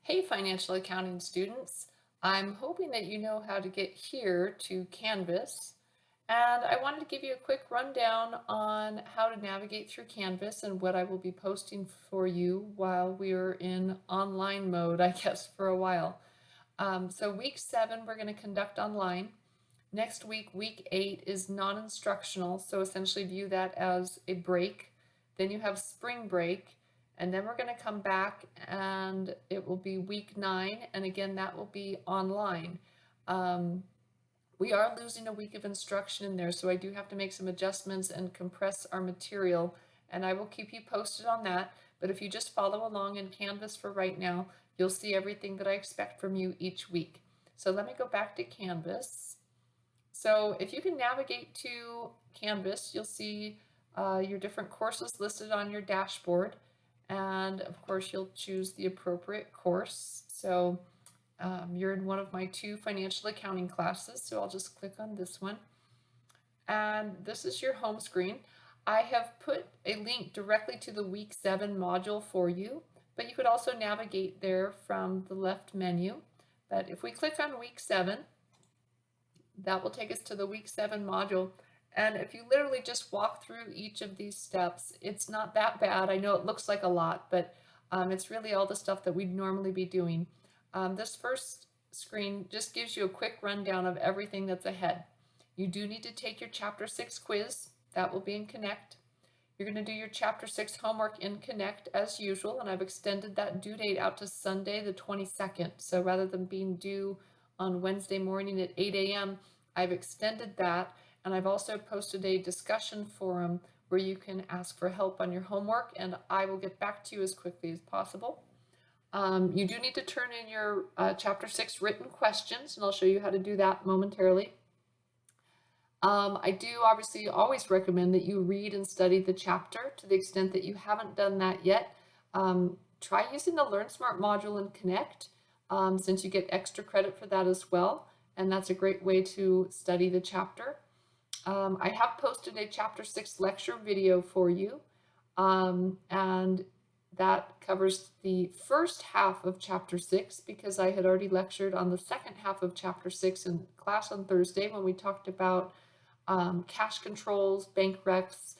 Hey, financial accounting students. I'm hoping that you know how to get here to Canvas. And I wanted to give you a quick rundown on how to navigate through Canvas and what I will be posting for you while we're in online mode, I guess, for a while. So week 7, we're going to conduct online. Next week, week 8 is non-instructional, so essentially view that as a break. Then you have spring break, and then we're going to come back and it will be week 9, and again, that will be online. We are losing a week of instruction in there, so I do have to make some adjustments and compress our material, and I will keep you posted on that. But if you just follow along in Canvas for right now, you'll see everything that I expect from you each week. So let me go back to Canvas. So if you can navigate to Canvas, you'll see your different courses listed on your dashboard. And of course, you'll choose the appropriate course. So you're in one of my 2 financial accounting classes, so I'll just click on this one. And this is your home screen. I have put a link directly to the week 7 module for you, but you could also navigate there from the left menu. But if we click on week 7, that will take us to the week 7 module. And if you literally just walk through each of these steps, it's not that bad. I know it looks like a lot, but it's really all the stuff that we'd normally be doing. This first screen just gives you a quick rundown of everything that's ahead. You do need to take your Chapter 6 quiz. That will be in Connect. You're going to do your Chapter 6 homework in Connect as usual, and I've extended that due date out to Sunday the 22nd. So rather than being due on Wednesday morning at 8 a.m., I've extended that, and I've also posted a discussion forum where you can ask for help on your homework, and I will get back to you as quickly as possible. You do need to turn in your Chapter 6 written questions, and I'll show you how to do that momentarily. I do obviously always recommend that you read and study the chapter. To the extent that you haven't done that yet, try using the Learn Smart module in Connect, since you get extra credit for that as well, and that's a great way to study the chapter. I have posted a Chapter 6 lecture video for you, and that covers the first half of Chapter 6 because I had already lectured on the second half of Chapter 6 in class on Thursday when we talked about cash controls, bank recs,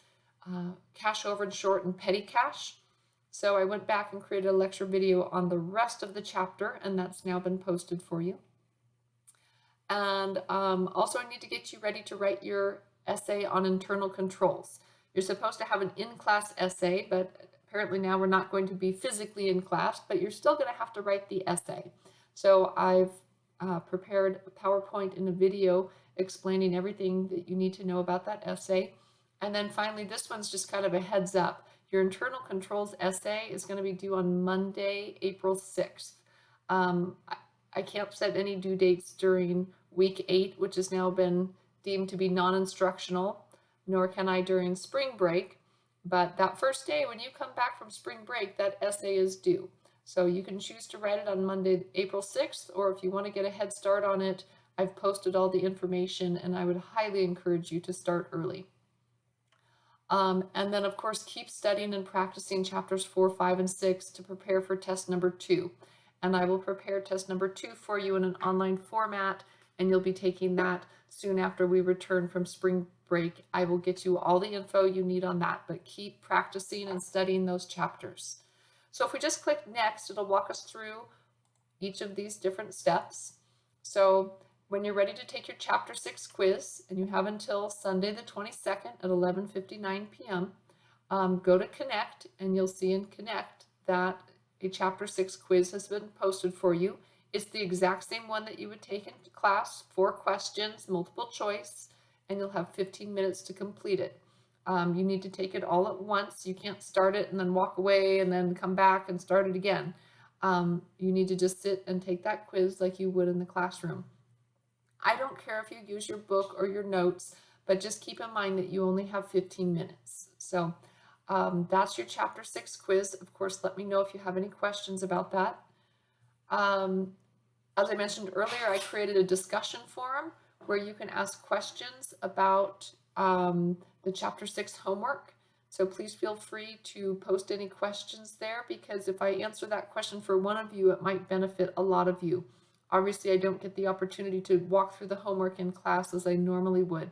cash over and short, and petty cash. So I went back and created a lecture video on the rest of the chapter, and that's now been posted for you. And also I need to get you ready to write your essay on internal controls. You're supposed to have an in-class essay, but apparently now we're not going to be physically in class, but you're still going to have to write the essay. So I've prepared a PowerPoint and a video explaining everything that you need to know about that essay. And then finally, this one's just kind of a heads up. Your internal controls essay is going to be due on Monday, April 6th. I can't set any due dates during week 8, which has now been deemed to be non-instructional, nor can I during spring break. But that first day when you come back from spring break, that essay is due. So you can choose to write it on Monday, April 6th, or if you want to get a head start on it, I've posted all the information, and I would highly encourage you to start early. And then, of course, keep studying and practicing chapters 4, 5, and 6 to prepare for test number 2. And I will prepare test number 2 for you in an online format, and you'll be taking that soon after we return from spring break. I will get you all the info you need on that, but keep practicing and studying those chapters. So if we just click next, it'll walk us through each of these different steps. So when you're ready to take your Chapter 6 quiz, and you have until Sunday the 22nd at 11:59 p.m., go to Connect, and you'll see in Connect that a Chapter 6 quiz has been posted for you. It's the exact same one that you would take in class, 4 questions, multiple choice, and you'll have 15 minutes to complete it. You need to take it all at once. You can't start it and then walk away and then come back and start it again. You need to just sit and take that quiz like you would in the classroom. I don't care if you use your book or your notes, but just keep in mind that you only have 15 minutes. So that's your Chapter 6 quiz. Of course, let me know if you have any questions about that. As I mentioned earlier, I created a discussion forum where you can ask questions about the Chapter 6 homework. So please feel free to post any questions there, because if I answer that question for one of you, it might benefit a lot of you. Obviously, I don't get the opportunity to walk through the homework in class as I normally would.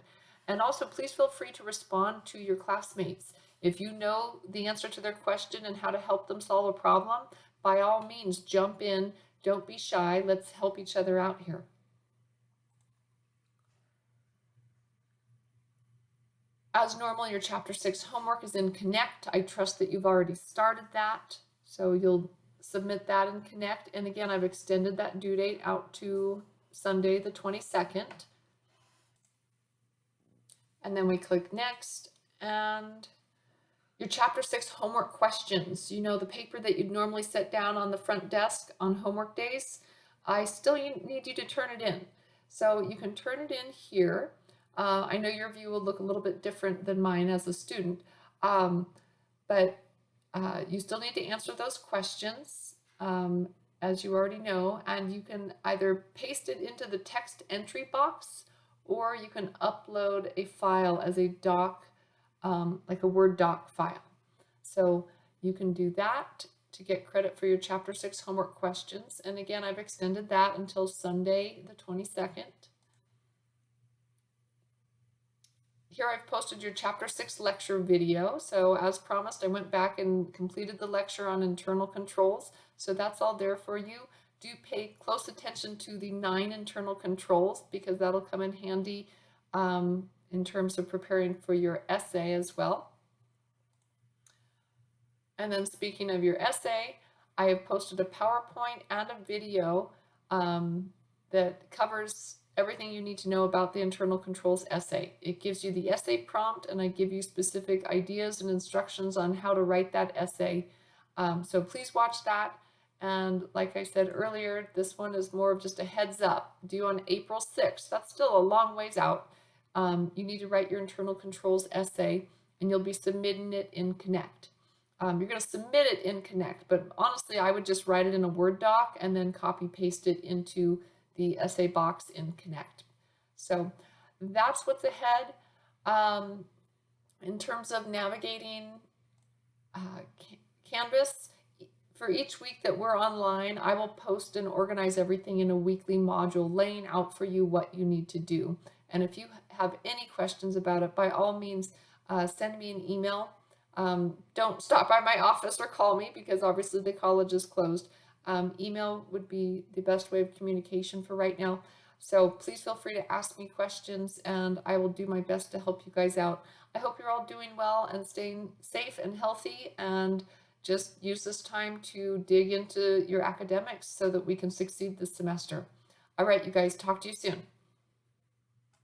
And also, please feel free to respond to your classmates. If you know the answer to their question and how to help them solve a problem, by all means, jump in. Don't be shy. Let's help each other out here. As normal, your Chapter 6 homework is in Connect. I trust that you've already started that, so you'll submit that in Connect. And again, I've extended that due date out to Sunday the 22nd. And then we click Next, and your Chapter 6 homework questions, you know, the paper that you'd normally set down on the front desk on homework days, I still need you to turn it in. So you can turn it in here. I know your view will look a little bit different than mine as a student, but you still need to answer those questions, as you already know, and you can either paste it into the text entry box, or you can upload a file as a doc, like a Word doc file. So you can do that to get credit for your Chapter 6 homework questions. And again, I've extended that until Sunday the 22nd. Here I've posted your Chapter 6 lecture video. So as promised, I went back and completed the lecture on internal controls. So that's all there for you. Do pay close attention to the 9 internal controls, because that'll come in handy in terms of preparing for your essay as well. And then speaking of your essay, I have posted a PowerPoint and a video that covers everything you need to know about the internal controls essay. It gives you the essay prompt, and I give you specific ideas and instructions on how to write that essay. So please watch that. And like I said earlier, this one is more of just a heads up, due on April 6th. That's still a long ways out. You need to write your internal controls essay, and you'll be submitting it in Connect. You're going to submit it in Connect, but honestly, I would just write it in a Word doc and then copy paste it into the essay box in Connect. So that's what's ahead. In terms of navigating Canvas, for each week that we're online, I will post and organize everything in a weekly module, laying out for you what you need to do. And if you have any questions about it, by all means, send me an email. Don't stop by my office or call me, because obviously the college is closed. Email would be the best way of communication for right now. So please feel free to ask me questions, and I will do my best to help you guys out. I hope you're all doing well and staying safe and healthy, and just use this time to dig into your academics so that we can succeed this semester. All right, you guys, talk to you soon.